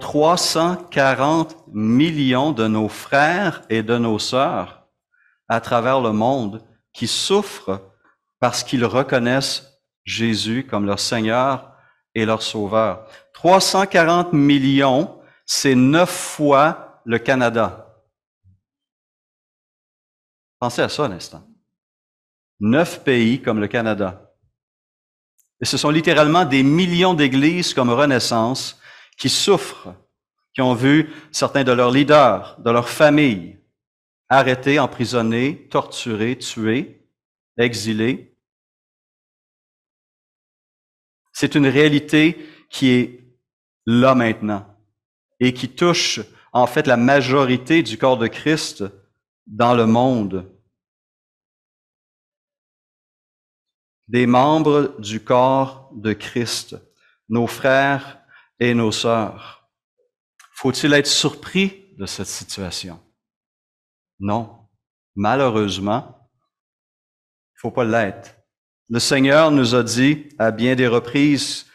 340 millions de nos frères et de nos sœurs à travers le monde qui souffrent parce qu'ils reconnaissent Jésus comme leur Seigneur et leur Sauveur. 340 millions, c'est 9 fois le Canada. Pensez à ça un instant. 9 pays comme le Canada. Et ce sont littéralement des millions d'églises comme Renaissance qui souffrent, qui ont vu certains de leurs leaders, de leurs familles, arrêtés, emprisonnés, torturés, tués, exilés. C'est une réalité qui est là maintenant et qui touche en fait la majorité du corps de Christ dans le monde. Des membres du corps de Christ, nos frères et nos sœurs. Faut-il être surpris de cette situation? Non. Malheureusement, il ne faut pas l'être. Le Seigneur nous a dit à bien des reprises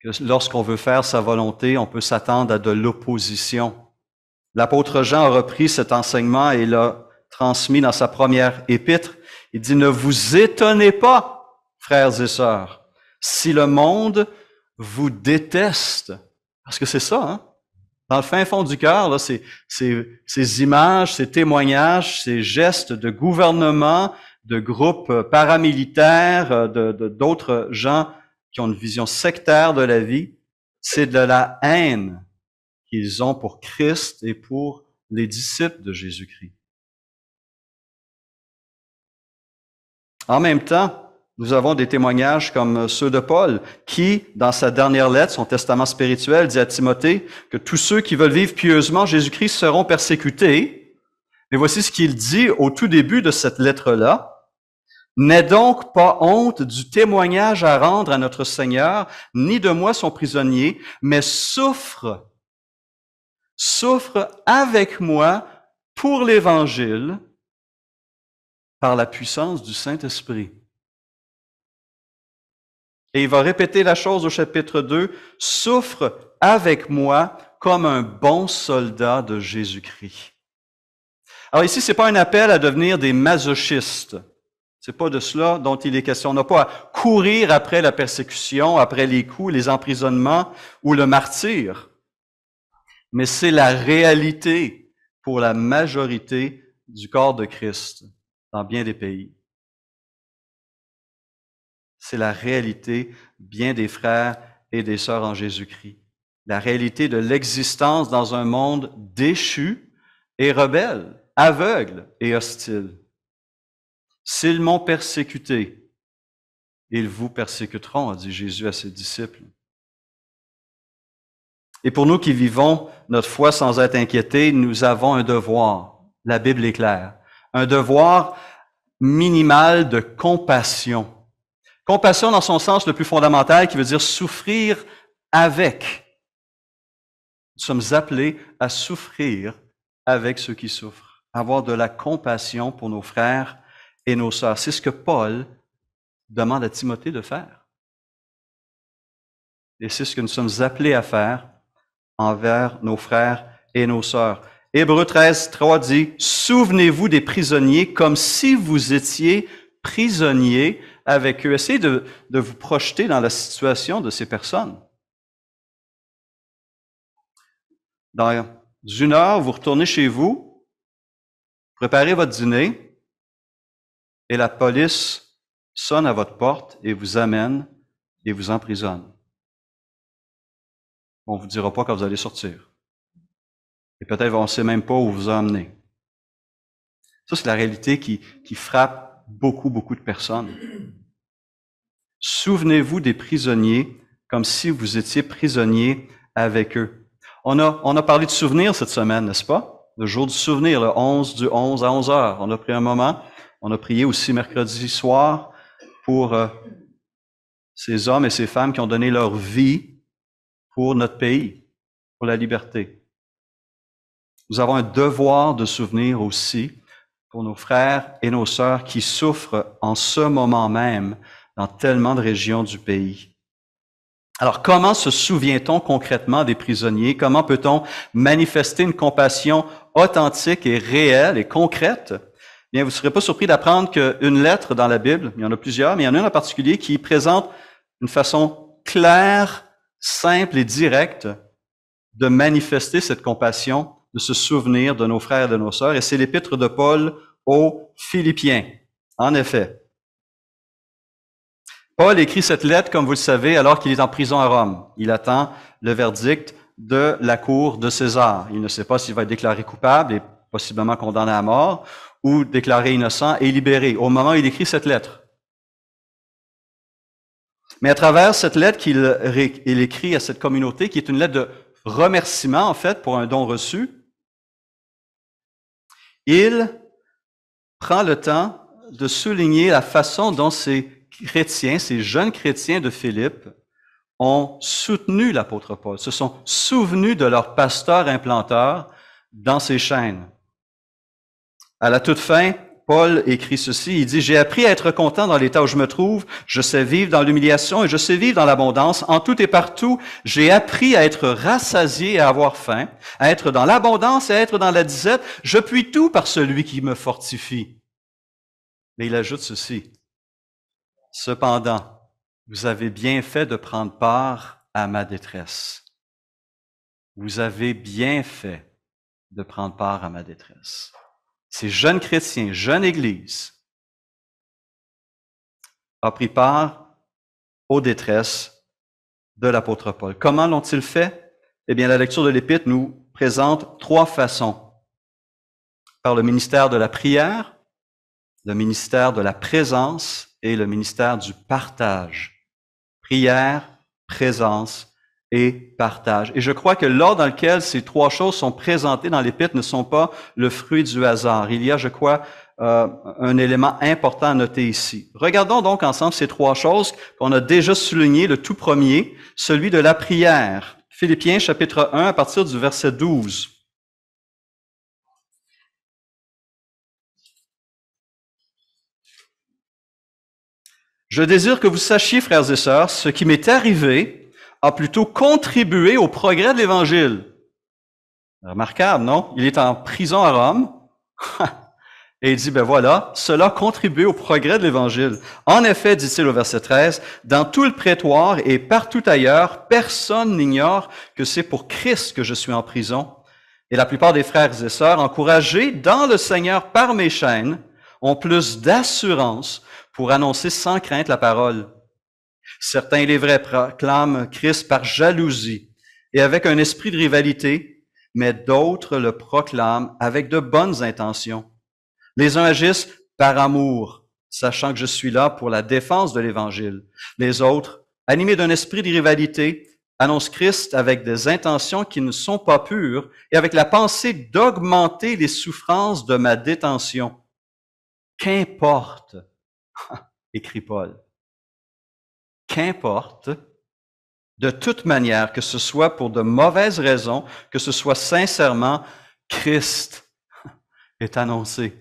que lorsqu'on veut faire sa volonté, on peut s'attendre à de l'opposition. L'apôtre Jean a repris cet enseignement et l'a transmis dans sa première épître. Il dit, ne vous étonnez pas, frères et sœurs, si le monde vous déteste. Parce que c'est ça, hein? Dans le fin fond du cœur, là, ces images, ces témoignages, ces gestes de gouvernement, de groupes paramilitaires, d'autres gens qui ont une vision sectaire de la vie, c'est de la haine qu'ils ont pour Christ et pour les disciples de Jésus-Christ. En même temps, nous avons des témoignages comme ceux de Paul, qui, dans sa dernière lettre, son testament spirituel, dit à Timothée que tous ceux qui veulent vivre pieusement Jésus-Christ seront persécutés. Mais voici ce qu'il dit au tout début de cette lettre-là. « N'aie donc pas honte du témoignage à rendre à notre Seigneur, ni de moi son prisonnier, mais souffre avec moi pour l'Évangile par la puissance du Saint-Esprit. » Et il va répéter la chose au chapitre 2, « Souffre avec moi comme un bon soldat de Jésus-Christ. » Alors ici, c'est pas un appel à devenir des masochistes. C'est pas de cela dont il est question. On n'a pas à courir après la persécution, après les coups, les emprisonnements ou le martyre. Mais c'est la réalité pour la majorité du corps de Christ dans bien des pays. C'est la réalité bien des frères et des sœurs en Jésus-Christ. La réalité de l'existence dans un monde déchu et rebelle, aveugle et hostile. S'ils m'ont persécuté, ils vous persécuteront, a dit Jésus à ses disciples. Et pour nous qui vivons notre foi sans être inquiétés, nous avons un devoir. La Bible est claire. Un devoir minimal de compassion. Compassion dans son sens le plus fondamental, qui veut dire souffrir avec. Nous sommes appelés à souffrir avec ceux qui souffrent. Avoir de la compassion pour nos frères et nos sœurs. C'est ce que Paul demande à Timothée de faire. Et c'est ce que nous sommes appelés à faire envers nos frères et nos sœurs. Hébreux 13, 3 dit, « Souvenez-vous des prisonniers comme si vous étiez prisonniers avec eux. » Essayez de vous projeter dans la situation de ces personnes. Dans une heure, vous retournez chez vous, préparez votre dîner, et la police sonne à votre porte et vous amène et vous emprisonne. On ne vous dira pas quand vous allez sortir. Et peut-être on ne sait même pas où vous a amené. Ça, c'est la réalité qui frappe beaucoup de personnes. Souvenez-vous des prisonniers comme si vous étiez prisonniers avec eux. On a parlé de souvenirs cette semaine, n'est-ce pas? Le jour du souvenir, le 11 du 11 à 11 heures. On a pris un moment. On a prié aussi mercredi soir pour ces hommes et ces femmes qui ont donné leur vie pour notre pays, pour la liberté. Nous avons un devoir de souvenir aussi pour nos frères et nos sœurs qui souffrent en ce moment même dans tellement de régions du pays. Alors, comment se souvient-on concrètement des prisonniers? Comment peut-on manifester une compassion authentique et réelle et concrète? Bien, vous ne serez pas surpris d'apprendre qu'une lettre dans la Bible, il y en a plusieurs, mais il y en a une en particulier qui présente une façon claire, simple et directe de manifester cette compassion, de se souvenir de nos frères et de nos sœurs, et c'est l'épître de Paul aux Philippiens. En effet, Paul écrit cette lettre, comme vous le savez, alors qu'il est en prison à Rome. Il attend le verdict de la cour de César. Il ne sait pas s'il va être déclaré coupable et possiblement condamné à mort, ou déclaré innocent et libéré, au moment où il écrit cette lettre. Mais à travers cette lettre qu'il écrit à cette communauté, qui est une lettre de remerciement, en fait, pour un don reçu, il prend le temps de souligner la façon dont ces chrétiens, ces jeunes chrétiens de Philippe, ont soutenu l'apôtre Paul, se sont souvenus de leur pasteur implanteur dans ces chaînes. À la toute fin, Paul écrit ceci, il dit « J'ai appris à être content dans l'état où je me trouve, je sais vivre dans l'humiliation et je sais vivre dans l'abondance. En tout et partout, j'ai appris à être rassasié et à avoir faim, à être dans l'abondance et à être dans la disette. Je puis tout par celui qui me fortifie. » Mais il ajoute ceci, « Cependant, vous avez bien fait de prendre part à ma détresse. » Vous avez bien fait de prendre part à ma détresse. Ces jeunes chrétiens, jeune Église, ont pris part aux détresses de l'apôtre Paul. Comment l'ont-ils fait? Eh bien, la lecture de l'Épître nous présente trois façons. Par le ministère de la prière, le ministère de la présence et le ministère du partage. Prière, présence et partage. Et je crois que l'ordre dans lequel ces trois choses sont présentées dans l'Épître ne sont pas le fruit du hasard. Il y a, je crois, un élément important à noter ici. Regardons donc ensemble ces trois choses qu'on a déjà soulignées. Le tout premier, celui de la prière. Philippiens chapitre 1 à partir du verset 12. Je désire que vous sachiez, frères et sœurs, ce qui m'est arrivé a plutôt contribué au progrès de l'Évangile. Remarquable, non? Il est en prison à Rome. Et il dit, ben voilà, cela contribue au progrès de l'Évangile. En effet, dit-il au verset 13, dans tout le prétoire et partout ailleurs, personne n'ignore que c'est pour Christ que je suis en prison. Et la plupart des frères et sœurs, encouragés dans le Seigneur par mes chaînes, ont plus d'assurance pour annoncer sans crainte la parole. Certains, il est vrai, proclament Christ par jalousie et avec un esprit de rivalité, mais d'autres le proclament avec de bonnes intentions. Les uns agissent par amour, sachant que je suis là pour la défense de l'Évangile. Les autres, animés d'un esprit de rivalité, annoncent Christ avec des intentions qui ne sont pas pures et avec la pensée d'augmenter les souffrances de ma détention. Qu'importe, écrit Paul, qu'importe, de toute manière, que ce soit pour de mauvaises raisons, que ce soit sincèrement, Christ est annoncé.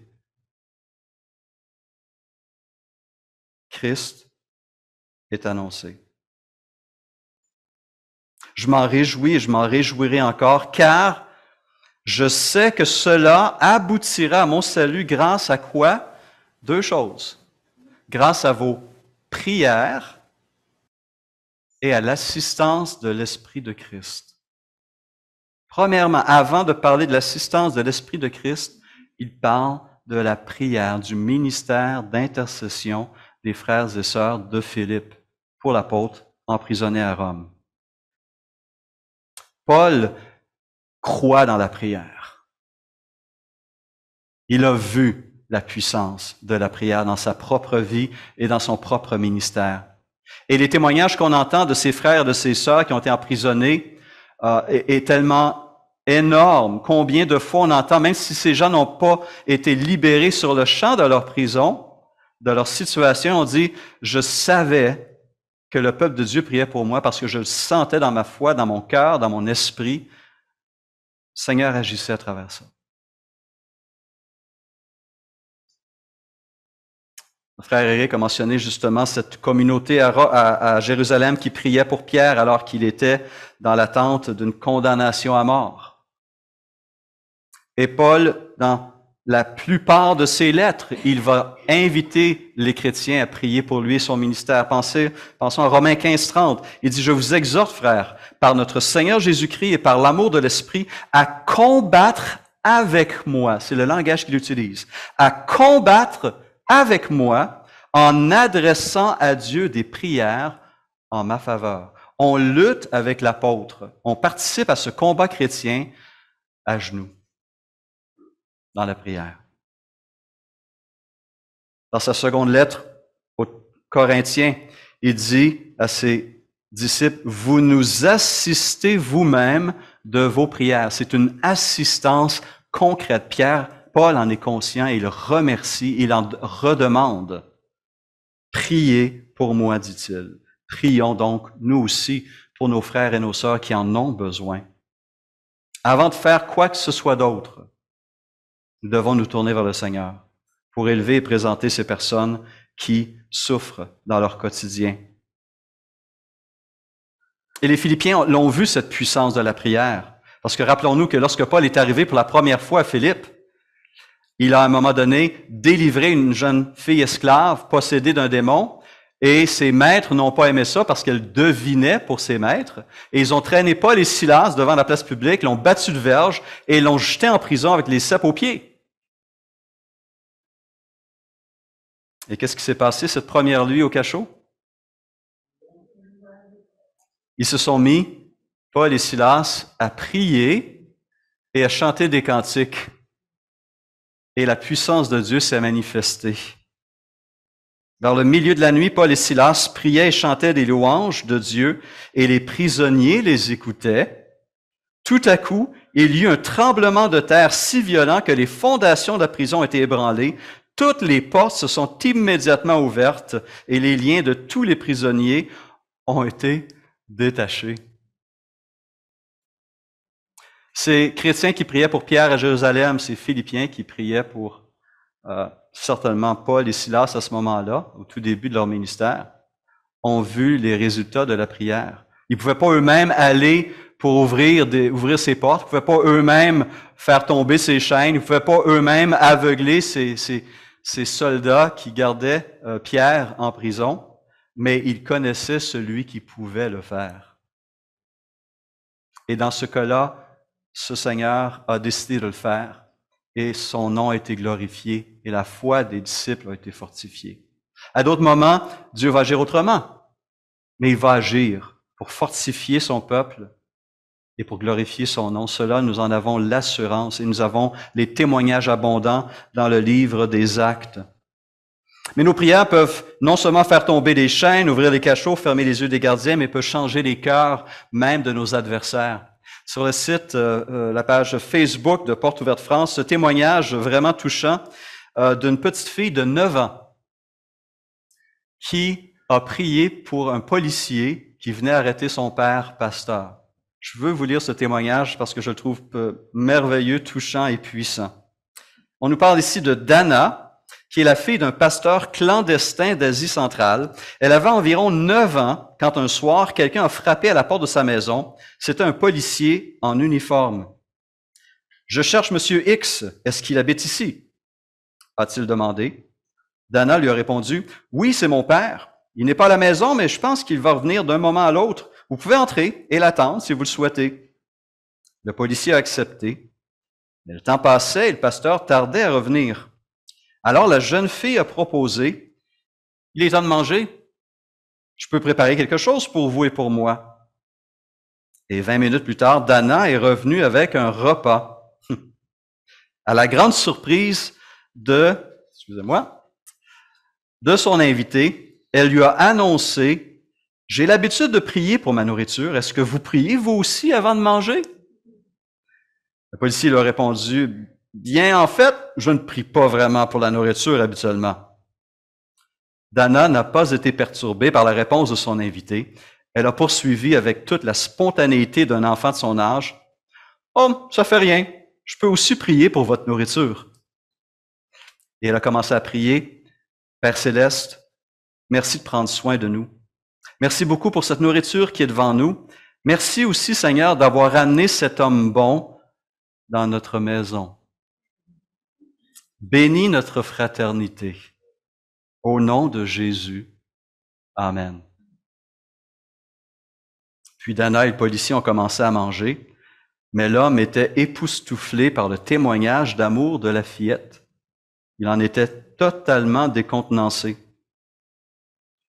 Christ est annoncé. Je m'en réjouis et je m'en réjouirai encore, car je sais que cela aboutira à mon salut grâce à quoi? Deux choses. Grâce à vos prières et à l'assistance de l'Esprit de Christ. Premièrement, avant de parler de l'assistance de l'Esprit de Christ, il parle de la prière, du ministère d'intercession des frères et sœurs de Philippe pour l'apôtre emprisonné à Rome. Paul croit dans la prière. Il a vu la puissance de la prière dans sa propre vie et dans son propre ministère. Et les témoignages qu'on entend de ses frères et de ses sœurs qui ont été emprisonnés est tellement énorme. Combien de fois on entend, même si ces gens n'ont pas été libérés sur le champ de leur prison, de leur situation, on dit, je savais que le peuple de Dieu priait pour moi parce que je le sentais dans ma foi, dans mon cœur, dans mon esprit. Le Seigneur agissait à travers ça. Le frère Éric a mentionné justement cette communauté à Jérusalem qui priait pour Pierre alors qu'il était dans l'attente d'une condamnation à mort. Et Paul, dans la plupart de ses lettres, il va inviter les chrétiens à prier pour lui et son ministère. Pensons à Romains 15:30. Il dit, « Je vous exhorte, frères, par notre Seigneur Jésus-Christ et par l'amour de l'Esprit, à combattre avec moi. » C'est le langage qu'il utilise. « À combattre avec moi en adressant à Dieu des prières en ma faveur. » On lutte avec l'apôtre. On participe à ce combat chrétien à genoux, dans la prière. Dans sa seconde lettre aux Corinthiens, il dit à ses disciples, « Vous nous assistez vous-même de vos prières. » C'est une assistance concrète. Paul en est conscient, il remercie, il en redemande. « Priez pour moi, dit-il. Prions donc, nous aussi, pour nos frères et nos sœurs qui en ont besoin. » Avant de faire quoi que ce soit d'autre, nous devons nous tourner vers le Seigneur pour élever et présenter ces personnes qui souffrent dans leur quotidien. Et les Philippiens l'ont vu, cette puissance de la prière. Parce que rappelons-nous que lorsque Paul est arrivé pour la première fois à Philippe, il a à un moment donné délivré une jeune fille esclave possédée d'un démon, et ses maîtres n'ont pas aimé ça parce qu'elle devinait pour ses maîtres, et ils ont traîné Paul et Silas devant la place publique, l'ont battu de verge et l'ont jeté en prison avec les ceps aux pieds. Et qu'est-ce qui s'est passé cette première nuit au cachot? Ils se sont mis, Paul et Silas, à prier et à chanter des cantiques. Et la puissance de Dieu s'est manifestée. Vers le milieu de la nuit, Paul et Silas priaient et chantaient des louanges de Dieu, et les prisonniers les écoutaient. Tout à coup, il y eut un tremblement de terre si violent que les fondations de la prison étaient ébranlées. Toutes les portes se sont immédiatement ouvertes, et les liens de tous les prisonniers ont été détachés. Ces chrétiens qui priaient pour Pierre à Jérusalem, ces Philippiens qui priaient pour certainement Paul et Silas à ce moment-là, au tout début de leur ministère, ont vu les résultats de la prière. Ils ne pouvaient pas eux-mêmes aller pour ouvrir ces portes, ils ne pouvaient pas eux-mêmes faire tomber ces chaînes, ils ne pouvaient pas eux-mêmes aveugler ces soldats qui gardaient Pierre en prison, mais ils connaissaient celui qui pouvait le faire. Et dans ce cas-là, ce Seigneur a décidé de le faire et son nom a été glorifié et la foi des disciples a été fortifiée. À d'autres moments, Dieu va agir autrement, mais il va agir pour fortifier son peuple et pour glorifier son nom. Cela, nous en avons l'assurance et nous avons les témoignages abondants dans le livre des Actes. Mais nos prières peuvent non seulement faire tomber les chaînes, ouvrir les cachots, fermer les yeux des gardiens, mais peuvent changer les cœurs même de nos adversaires. Sur le site, la page Facebook de Porte Ouverte France, ce témoignage vraiment touchant d'une petite fille de 9 ans qui a prié pour un policier qui venait arrêter son père pasteur. Je veux vous lire ce témoignage parce que je le trouve merveilleux, touchant et puissant. On nous parle ici de Dana, qui est la fille d'un pasteur clandestin d'Asie centrale. Elle avait environ 9 ans quand un soir, quelqu'un a frappé à la porte de sa maison. C'était un policier en uniforme. « Je cherche Monsieur X. Est-ce qu'il habite ici? » a-t-il demandé. Dana lui a répondu, « Oui, c'est mon père. Il n'est pas à la maison, mais je pense qu'il va revenir d'un moment à l'autre. Vous pouvez entrer et l'attendre si vous le souhaitez. » Le policier a accepté. Mais le temps passait et le pasteur tardait à revenir. Alors la jeune fille a proposé, « Il est temps de manger. Je peux préparer quelque chose pour vous et pour moi. » Et 20 minutes plus tard, Dana est revenue avec un repas. À la grande surprise de son invité, elle lui a annoncé, « J'ai l'habitude de prier pour ma nourriture. Est-ce que vous priez vous aussi avant de manger? » Le policier lui a répondu, « Bien, en fait, je ne prie pas vraiment pour la nourriture habituellement. » Dana n'a pas été perturbée par la réponse de son invité. Elle a poursuivi avec toute la spontanéité d'un enfant de son âge. « Oh, ça fait rien. Je peux aussi prier pour votre nourriture. » Et elle a commencé à prier. Père céleste, merci de prendre soin de nous. Merci beaucoup pour cette nourriture qui est devant nous. Merci aussi, Seigneur, d'avoir amené cet homme bon dans notre maison. Bénis notre fraternité. Au nom de Jésus. Amen. Puis Dana et le policier ont commencé à manger, mais l'homme était époustouflé par le témoignage d'amour de la fillette. Il en était totalement décontenancé,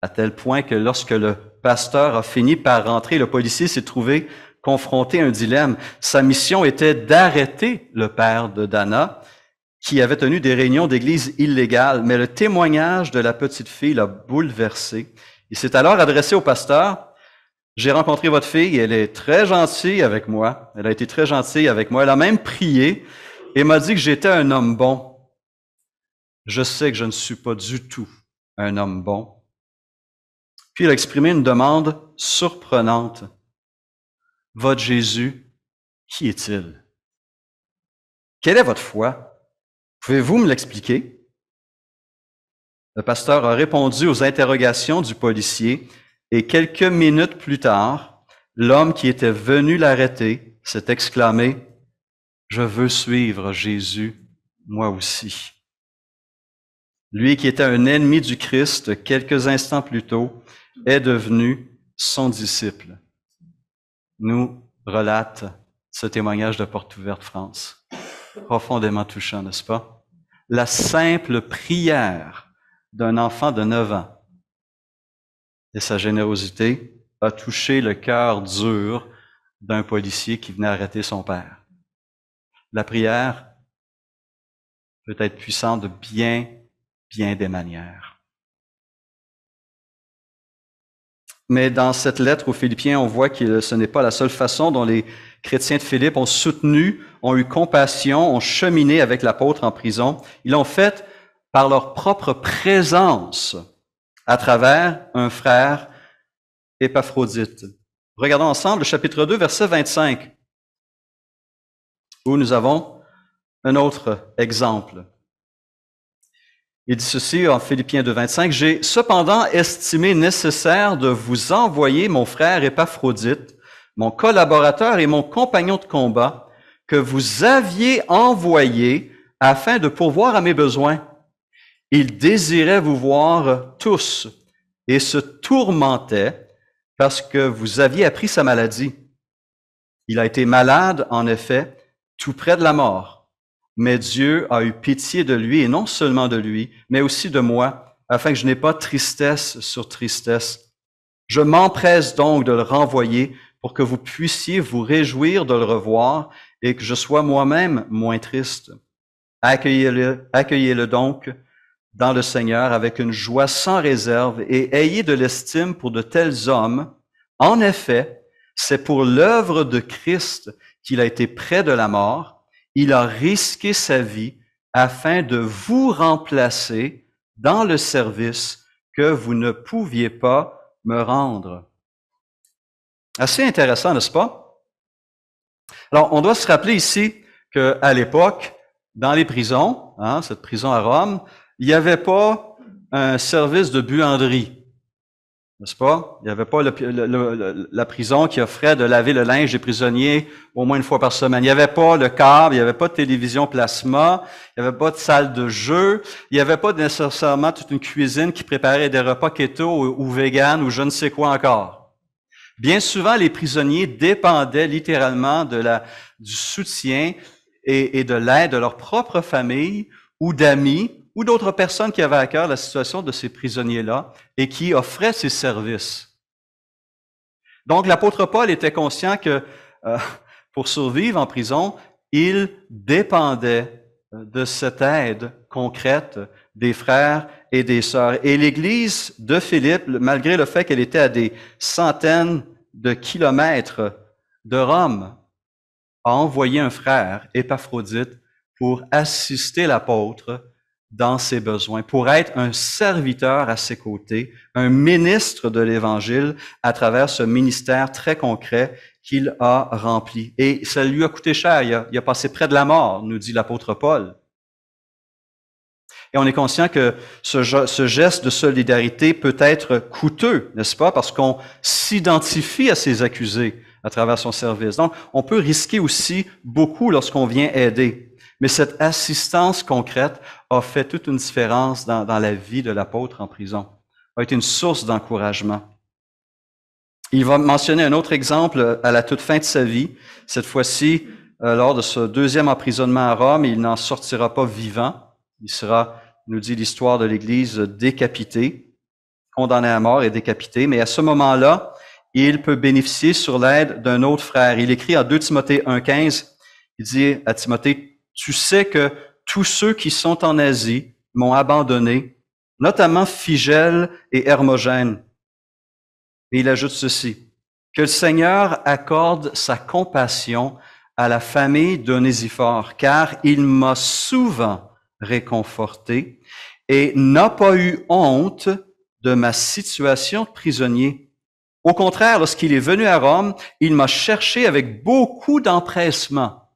à tel point que lorsque le pasteur a fini par rentrer, le policier s'est trouvé confronté à un dilemme. Sa mission était d'arrêter le père de Dana, qui avait tenu des réunions d'église illégales, mais le témoignage de la petite fille l'a bouleversé. Il s'est alors adressé au pasteur. « J'ai rencontré votre fille, elle est très gentille avec moi. Elle a été très gentille avec moi. Elle a même prié et m'a dit que j'étais un homme bon. Je sais que je ne suis pas du tout un homme bon. » Puis il a exprimé une demande surprenante. « Votre Jésus, qui est-il? Quelle est votre foi? Pouvez-vous me l'expliquer? » Le pasteur a répondu aux interrogations du policier et quelques minutes plus tard, l'homme qui était venu l'arrêter s'est exclamé « Je veux suivre Jésus, moi aussi. » Lui qui était un ennemi du Christ quelques instants plus tôt est devenu son disciple. Nous relate ce témoignage de Porte Ouverte France. Profondément touchant, n'est-ce pas? La simple prière d'un enfant de 9 ans et sa générosité a touché le cœur dur d'un policier qui venait arrêter son père. La prière peut être puissante de bien des manières. Mais dans cette lettre aux Philippiens, on voit que ce n'est pas la seule façon dont les chrétiens de Philippe ont soutenu, ont eu compassion, ont cheminé avec l'apôtre en prison. Ils l'ont fait par leur propre présence à travers un frère Épaphrodite. Regardons ensemble le chapitre 2, verset 25, où nous avons un autre exemple. Il dit ceci en Philippiens 2, 25, « J'ai cependant estimé nécessaire de vous envoyer mon frère Épaphrodite, mon collaborateur et mon compagnon de combat, que vous aviez envoyé afin de pourvoir à mes besoins. Il désirait vous voir tous et se tourmentait parce que vous aviez appris sa maladie. Il a été malade, en effet, tout près de la mort. Mais Dieu a eu pitié de lui, et non seulement de lui, mais aussi de moi, afin que je n'ai pas tristesse sur tristesse. Je m'empresse donc de le renvoyer pour que vous puissiez vous réjouir de le revoir et que je sois moi-même moins triste. Accueillez-le donc dans le Seigneur avec une joie sans réserve et ayez de l'estime pour de tels hommes. En effet, c'est pour l'œuvre de Christ qu'il a été près de la mort. Il a risqué sa vie afin de vous remplacer dans le service que vous ne pouviez pas me rendre. » Assez intéressant, n'est-ce pas? Alors, on doit se rappeler ici qu'à l'époque, dans les prisons, cette prison à Rome, il n'y avait pas un service de buanderie, n'est-ce pas? Il n'y avait pas la prison qui offrait de laver le linge des prisonniers au moins une fois par semaine. Il n'y avait pas le câble, il n'y avait pas de télévision plasma, il n'y avait pas de salle de jeu, il n'y avait pas nécessairement toute une cuisine qui préparait des repas keto ou vegan ou je ne sais quoi encore. Bien souvent, les prisonniers dépendaient littéralement du soutien et de l'aide de leur propre famille ou d'amis ou d'autres personnes qui avaient à cœur la situation de ces prisonniers-là et qui offraient ces services. Donc, l'apôtre Paul était conscient que pour survivre en prison, il dépendait de cette aide concrète des frères et des sœurs. Et l'Église de Philippe, malgré le fait qu'elle était à des centaines de kilomètres de Rome, a envoyé un frère, Épaphrodite, pour assister l'apôtre dans ses besoins, pour être un serviteur à ses côtés, un ministre de l'Évangile à travers ce ministère très concret qu'il a rempli. Et ça lui a coûté cher, il a passé près de la mort, nous dit l'apôtre Paul. Et on est conscient que ce geste de solidarité peut être coûteux, n'est-ce pas? Parce qu'on s'identifie à ses accusés à travers son service. Donc, on peut risquer aussi beaucoup lorsqu'on vient aider. Mais cette assistance concrète a fait toute une différence dans la vie de l'apôtre en prison, a été une source d'encouragement. Il va mentionner un autre exemple à la toute fin de sa vie. Cette fois-ci, lors de ce deuxième emprisonnement à Rome, il n'en sortira pas vivant. Il sera, nous dit l'histoire de l'Église, décapité, condamné à mort et décapité. Mais à ce moment-là, il peut bénéficier sur l'aide d'un autre frère. Il écrit en 2 Timothée 1,15, il dit à Timothée, « Tu sais que tous ceux qui sont en Asie m'ont abandonné, notamment Phygèle et Hermogène. » Et il ajoute ceci, « Que le Seigneur accorde sa compassion à la famille d'Onésiphore, car il m'a souvent réconforté et n'a pas eu honte de ma situation de prisonnier. Au contraire, lorsqu'il est venu à Rome, il m'a cherché avec beaucoup d'empressement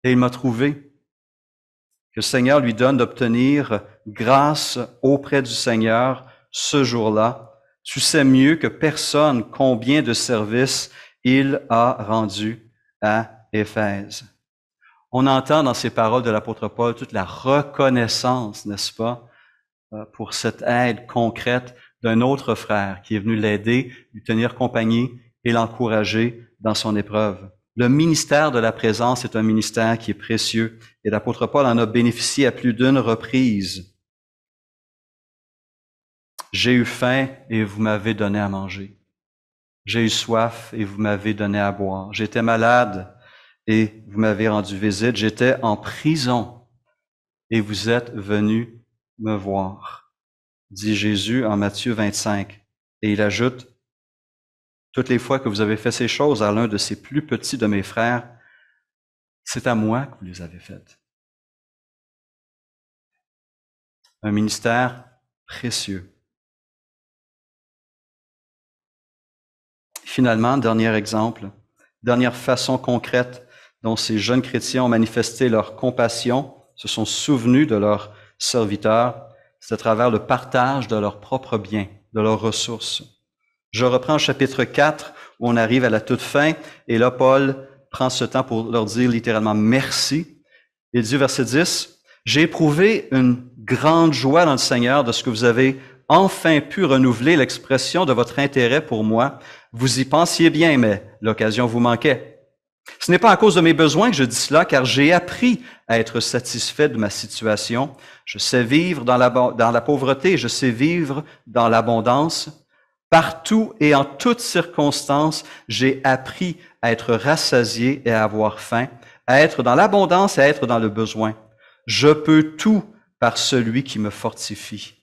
et il m'a trouvé. Que le Seigneur lui donne d'obtenir grâce auprès du Seigneur ce jour-là. Tu sais mieux que personne combien de services il a rendu à Éphèse. » On entend dans ces paroles de l'apôtre Paul toute la reconnaissance, n'est-ce pas, pour cette aide concrète d'un autre frère qui est venu l'aider, lui tenir compagnie et l'encourager dans son épreuve. Le ministère de la présence est un ministère qui est précieux et l'apôtre Paul en a bénéficié à plus d'une reprise. J'ai eu faim et vous m'avez donné à manger. J'ai eu soif et vous m'avez donné à boire. J'étais malade et vous m'avez rendu visite. J'étais en prison et vous êtes venus me voir, dit Jésus en Matthieu 25. Et il ajoute, toutes les fois que vous avez fait ces choses à l'un de ces plus petits de mes frères, c'est à moi que vous les avez faites. Un ministère précieux. Finalement, dernier exemple, dernière façon concrète dont ces jeunes chrétiens ont manifesté leur compassion, se sont souvenus de leurs serviteurs, c'est à travers le partage de leurs propres biens, de leurs ressources. Je reprends chapitre 4, où on arrive à la toute fin, et là, Paul prend ce temps pour leur dire littéralement « merci ». Il dit, verset 10, « J'ai éprouvé une grande joie dans le Seigneur de ce que vous avez enfin pu renouveler l'expression de votre intérêt pour moi. Vous y pensiez bien, mais l'occasion vous manquait. Ce n'est pas à cause de mes besoins que je dis cela, car j'ai appris à être satisfait de ma situation. Je sais vivre dans la pauvreté, je sais vivre dans l'abondance. Partout et en toutes circonstances, j'ai appris à être rassasié et à avoir faim, à être dans l'abondance et à être dans le besoin. Je peux tout par celui qui me fortifie.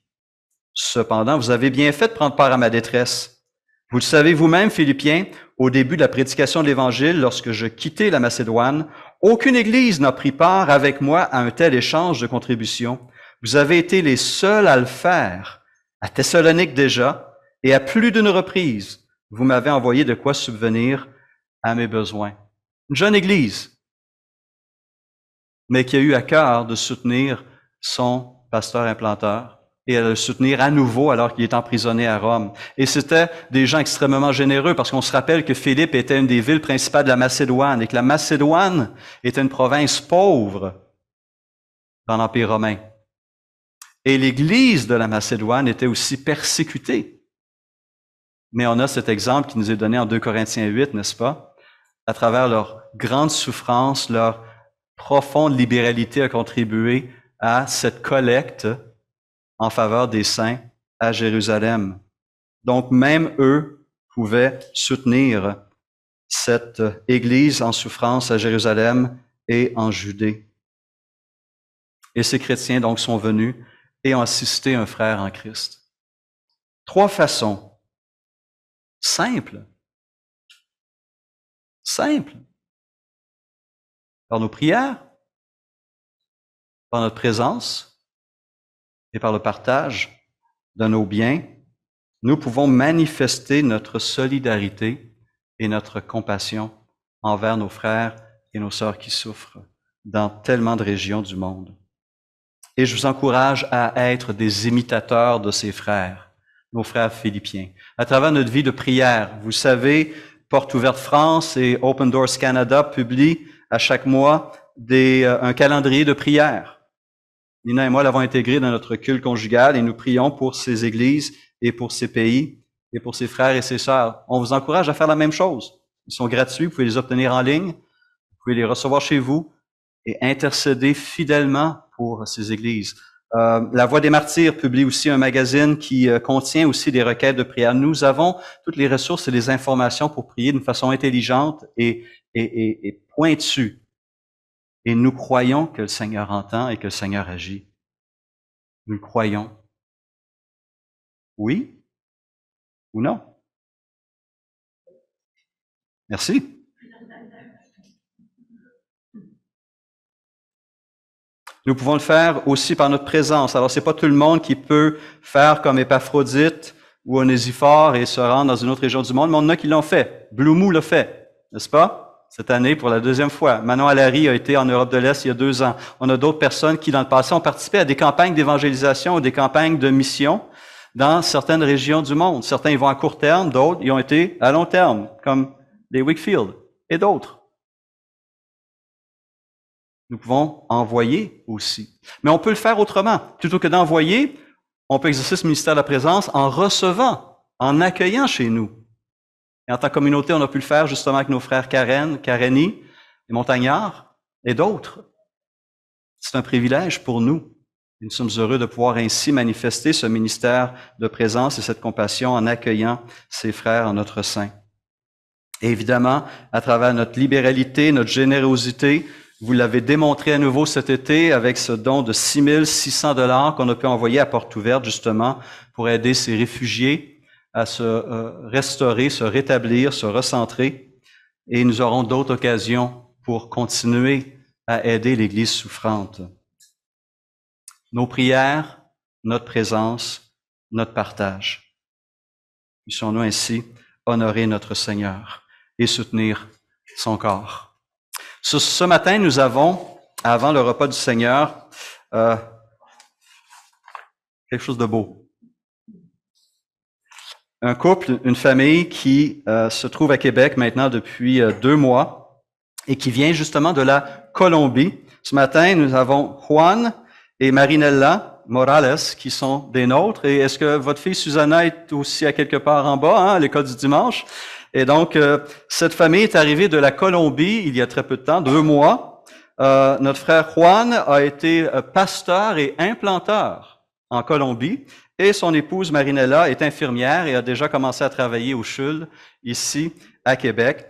Cependant, vous avez bien fait de prendre part à ma détresse. Vous le savez vous-même, Philippiens, au début de la prédication de l'Évangile, lorsque je quittais la Macédoine, aucune Église n'a pris part avec moi à un tel échange de contributions. Vous avez été les seuls à le faire, à Thessalonique déjà, et à plus d'une reprise, vous m'avez envoyé de quoi subvenir à mes besoins. Une jeune Église, mais qui a eu à cœur de soutenir son pasteur implanteur, et à le soutenir à nouveau alors qu'il est emprisonné à Rome. Et c'était des gens extrêmement généreux parce qu'on se rappelle que Philippe était une des villes principales de la Macédoine et que la Macédoine était une province pauvre dans l'Empire romain. Et l'Église de la Macédoine était aussi persécutée. Mais on a cet exemple qui nous est donné en 2 Corinthiens 8, n'est-ce pas? À travers leur grande souffrance, leur profonde libéralité a contribué à cette collecte en faveur des saints à Jérusalem. Donc, même eux pouvaient soutenir cette Église en souffrance à Jérusalem et en Judée. Et ces chrétiens, donc, sont venus et ont assisté un frère en Christ. 3 façons simples. Par nos prières, par notre présence, et par le partage de nos biens, nous pouvons manifester notre solidarité et notre compassion envers nos frères et nos sœurs qui souffrent dans tellement de régions du monde. Et je vous encourage à être des imitateurs de ces frères, nos frères philippiens. À travers notre vie de prière, vous savez, Porte ouverte France et Open Doors Canada publient à chaque mois un calendrier de prière. Nina et moi l'avons intégré dans notre culte conjugal et nous prions pour ces églises et pour ces pays et pour ces frères et ces sœurs. On vous encourage à faire la même chose. Ils sont gratuits, vous pouvez les obtenir en ligne, vous pouvez les recevoir chez vous et intercéder fidèlement pour ces églises. La Voix des Martyrs publie aussi un magazine qui contient aussi des requêtes de prière. Nous avons toutes les ressources et les informations pour prier d'une façon intelligente et pointue. Et nous croyons que le Seigneur entend et que le Seigneur agit. Nous le croyons. Oui ou non? Merci. Nous pouvons le faire aussi par notre présence. Alors, c'est pas tout le monde qui peut faire comme Épaphrodite ou Onésiphore et se rendre dans une autre région du monde, mais on en a qui l'ont fait. Blue Moo l'a fait, n'est-ce pas? Cette année, pour la deuxième fois. Manon Allary a été en Europe de l'Est il y a 2 ans. On a d'autres personnes qui, dans le passé, ont participé à des campagnes d'évangélisation ou des campagnes de mission dans certaines régions du monde. Certains y vont à court terme, d'autres y ont été à long terme, comme les Wakefield et d'autres. Nous pouvons envoyer aussi. Mais on peut le faire autrement. Plutôt que d'envoyer, on peut exercer ce ministère de la présence en recevant, en accueillant chez nous. Et en tant que communauté, on a pu le faire justement avec nos frères Kareni, les Montagnards et d'autres. C'est un privilège pour nous. Et nous sommes heureux de pouvoir ainsi manifester ce ministère de présence et cette compassion en accueillant ces frères en notre sein. Et évidemment, à travers notre libéralité, notre générosité, vous l'avez démontré à nouveau cet été avec ce don de 6 600 $ qu'on a pu envoyer à Porte Ouverte justement pour aider ces réfugiés à se restaurer, se rétablir, se recentrer. Et nous aurons d'autres occasions pour continuer à aider l'Église souffrante. Nos prières, notre présence, notre partage. Puissions-nous ainsi honorer notre Seigneur et soutenir son corps. Ce matin, nous avons, avant le repas du Seigneur, quelque chose de beau. Un couple, une famille qui se trouve à Québec maintenant depuis 2 mois et qui vient justement de la Colombie. Ce matin, nous avons Juan et Marinella Morales qui sont des nôtres. Et est-ce que votre fille Susanna est aussi à quelque part en bas, à l'école du dimanche? Et donc, cette famille est arrivée de la Colombie il y a très peu de temps, 2 mois. Notre frère Juan a été pasteur et implanteur en Colombie et son épouse Marinella est infirmière et a déjà commencé à travailler au CHUL ici à Québec.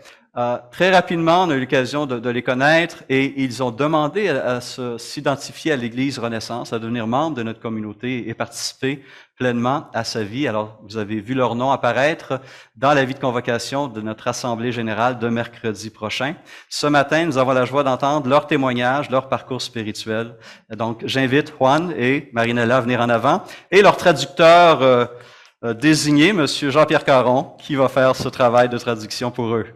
Très rapidement, on a eu l'occasion de les connaître et ils ont demandé à s'identifier à l'Église Renaissance, à devenir membre de notre communauté et participer pleinement à sa vie. Alors, vous avez vu leur nom apparaître dans l'avis de convocation de notre Assemblée générale de mercredi prochain. Ce matin, nous avons la joie d'entendre leur témoignage, leur parcours spirituel. Donc, j'invite Juan et Marinella à venir en avant et leur traducteur désigné, M. Jean-Pierre Caron, qui va faire ce travail de traduction pour eux.